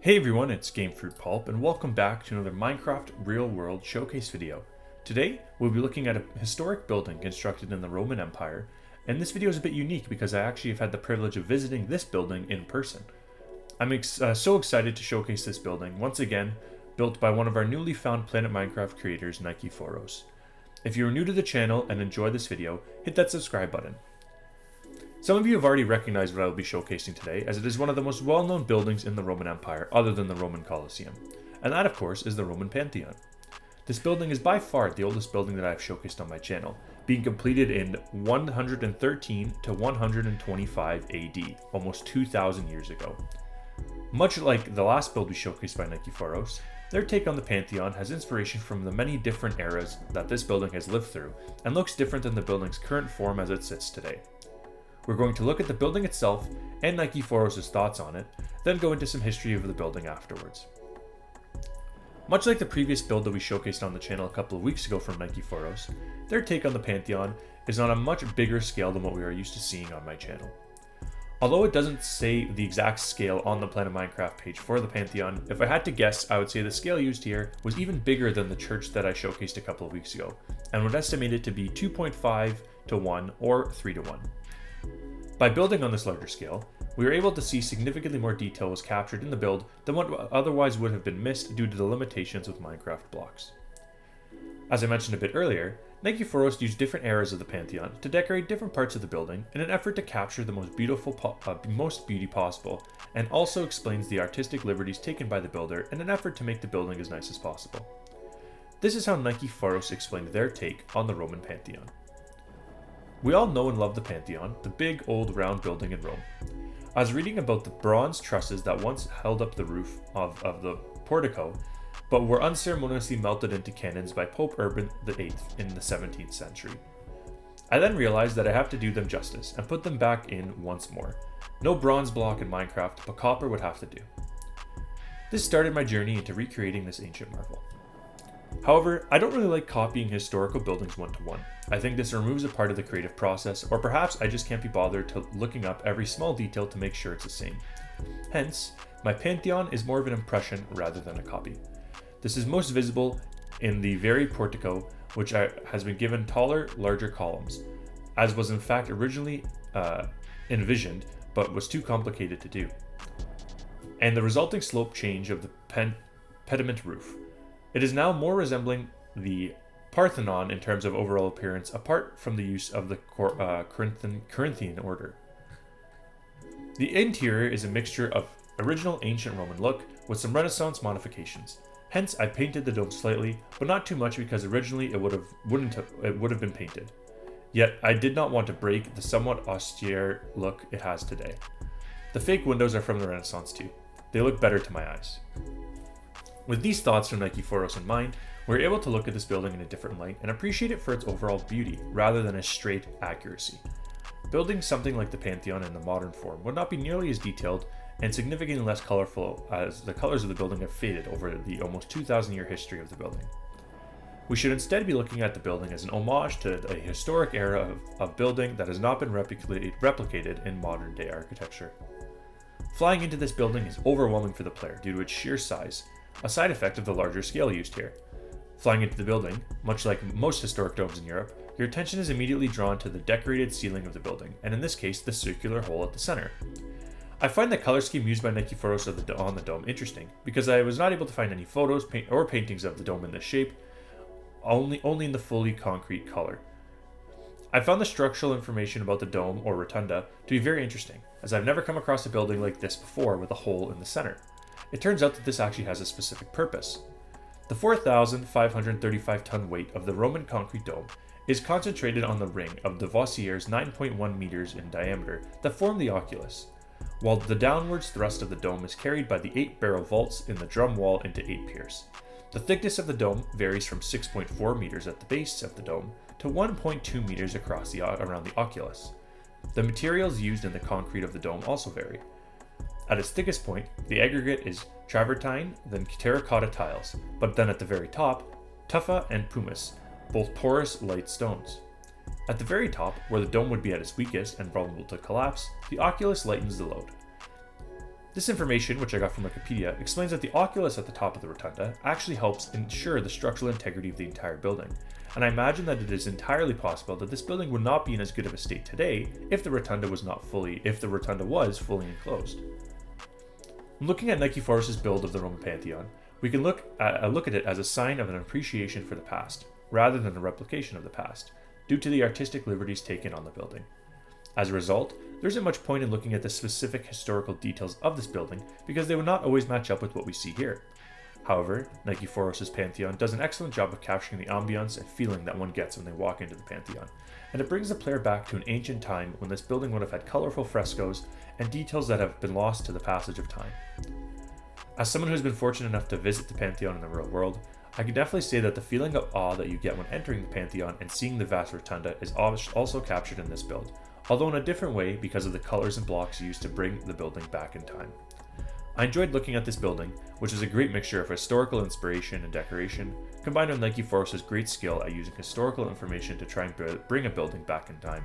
Hey everyone, it's Gamefruitpulp, and welcome back to another Minecraft Real World Showcase video. Today, we'll be looking at a historic building constructed in the Roman Empire, and this video is a bit unique because I actually have had the privilege of visiting this building in person. I'm so excited to showcase this building, once again, built by one of our newly found Planet Minecraft creators, Nikiforos. If you are new to the channel and enjoy this video, hit that subscribe button. Some of you have already recognized what I will be showcasing today, as it is one of the most well-known buildings in the Roman Empire, other than the Roman Colosseum. And that, of course, is the Roman Pantheon. This building is by far the oldest building that I have showcased on my channel, being completed in 113 to 125 AD, almost 2,000 years ago. Much like the last build we showcased by Nikiforos, their take on the Pantheon has inspiration from the many different eras that this building has lived through, and looks different than the building's current form as it sits today. We're going to look at the building itself and Nikiforos' thoughts on it, then go into some history of the building afterwards. Much like the previous build that we showcased on the channel a couple of weeks ago from Nikiforos, their take on the Pantheon is on a much bigger scale than what we are used to seeing on my channel. Although it doesn't say the exact scale on the Planet Minecraft page for the Pantheon, if I had to guess, I would say the scale used here was even bigger than the church that I showcased a couple of weeks ago, and would estimate it to be 2.5 to 1 or 3 to 1. By building on this larger scale, we were able to see significantly more detail was captured in the build than what otherwise would have been missed due to the limitations with Minecraft blocks. As I mentioned a bit earlier, Nikiforos used different eras of the Pantheon to decorate different parts of the building in an effort to capture the most beauty possible, and also explains the artistic liberties taken by the builder in an effort to make the building as nice as possible. This is how Nikiforos explained their take on the Roman Pantheon. We all know and love the Pantheon, the big old round building in Rome. I was reading about the bronze trusses that once held up the roof of the portico, but were unceremoniously melted into cannons by Pope Urban VIII in the 17th century. I then realized that I have to do them justice and put them back in once more. No bronze block in Minecraft, but copper would have to do. This started my journey into recreating this ancient marvel. However, I don't really like copying historical buildings one-to-one. I think this removes a part of the creative process, or perhaps I just can't be bothered to looking up every small detail to make sure it's the same. Hence, my Pantheon is more of an impression rather than a copy. This is most visible in the very portico, which has been given taller, larger columns, as was in fact originally envisioned, but was too complicated to do, and the resulting slope change of the pediment roof. It is now more resembling the Parthenon in terms of overall appearance, apart from the use of the Corinthian order. The interior is a mixture of original ancient Roman look with some Renaissance modifications. Hence, I painted the dome slightly, but not too much because originally it would have been painted. Yet, I did not want to break the somewhat austere look it has today. The fake windows are from the Renaissance too. They look better to my eyes. With these thoughts from Nikiforos in mind, we're able to look at this building in a different light and appreciate it for its overall beauty, rather than a straight accuracy. Building something like the Pantheon in the modern form would not be nearly as detailed and significantly less colorful, as the colors of the building have faded over the almost 2,000-year history of the building. We should instead be looking at the building as an homage to a historic era of building that has not been replicated in modern-day architecture. Flying into this building is overwhelming for the player due to its sheer size, a side effect of the larger scale used here. Flying into the building, much like most historic domes in Europe, your attention is immediately drawn to the decorated ceiling of the building, and in this case, the circular hole at the center. I find the color scheme used by Nikiforos on the dome interesting, because I was not able to find any photos or paintings of the dome in this shape, only in the fully concrete color. I found the structural information about the dome, or rotunda, to be very interesting, as I've never come across a building like this before with a hole in the center. It turns out that this actually has a specific purpose. The 4,535-ton weight of the Roman concrete dome is concentrated on the ring of the Vossier's 9.1 meters in diameter that form the oculus, while the downwards thrust of the dome is carried by the 8-barrel vaults in the drum wall into 8 piers. The thickness of the dome varies from 6.4 meters at the base of the dome to 1.2 meters across around the oculus. The materials used in the concrete of the dome also vary. At its thickest point, the aggregate is travertine, then terracotta tiles, but then at the very top, tufa and pumice, both porous light stones. At the very top, where the dome would be at its weakest and vulnerable to collapse, the oculus lightens the load. This information, which I got from Wikipedia, explains that the oculus at the top of the rotunda actually helps ensure the structural integrity of the entire building, and I imagine that it is entirely possible that this building would not be in as good of a state today if the rotunda was fully enclosed. Looking at Nicephorus's build of the Roman Pantheon, we can look at it as a sign of an appreciation for the past, rather than a replication of the past, due to the artistic liberties taken on the building. As a result, there isn't much point in looking at the specific historical details of this building because they would not always match up with what we see here. However, Nicephorus's Pantheon does an excellent job of capturing the ambiance and feeling that one gets when they walk into the Pantheon, and it brings the player back to an ancient time when this building would have had colorful frescoes and details that have been lost to the passage of time. As someone who has been fortunate enough to visit the Pantheon in the real world, I can definitely say that the feeling of awe that you get when entering the Pantheon and seeing the vast rotunda is also captured in this build, although in a different way because of the colors and blocks used to bring the building back in time. I enjoyed looking at this building, which is a great mixture of historical inspiration and decoration, combined with Nicephorus's great skill at using historical information to try and bring a building back in time.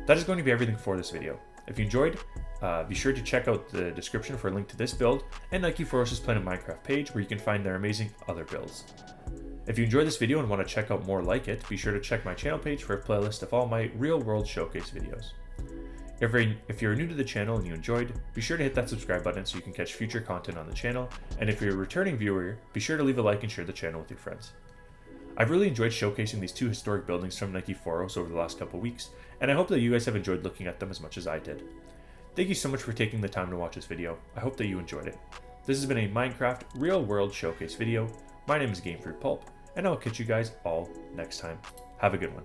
That is going to be everything for this video. If you enjoyed, be sure to check out the description for a link to this build and Nicephorus's Planet Minecraft page where you can find their amazing other builds. If you enjoyed this video and want to check out more like it, be sure to check my channel page for a playlist of all my real-world showcase videos. If you're new to the channel and you enjoyed, be sure to hit that subscribe button so you can catch future content on the channel, and if you're a returning viewer, be sure to leave a like and share the channel with your friends. I've really enjoyed showcasing these two historic buildings from Nicephorus over the last couple weeks, and I hope that you guys have enjoyed looking at them as much as I did. Thank you so much for taking the time to watch this video. I hope that you enjoyed it. This has been a Minecraft real-world showcase video. My name is Gamefruitpulp, and I'll catch you guys all next time. Have a good one.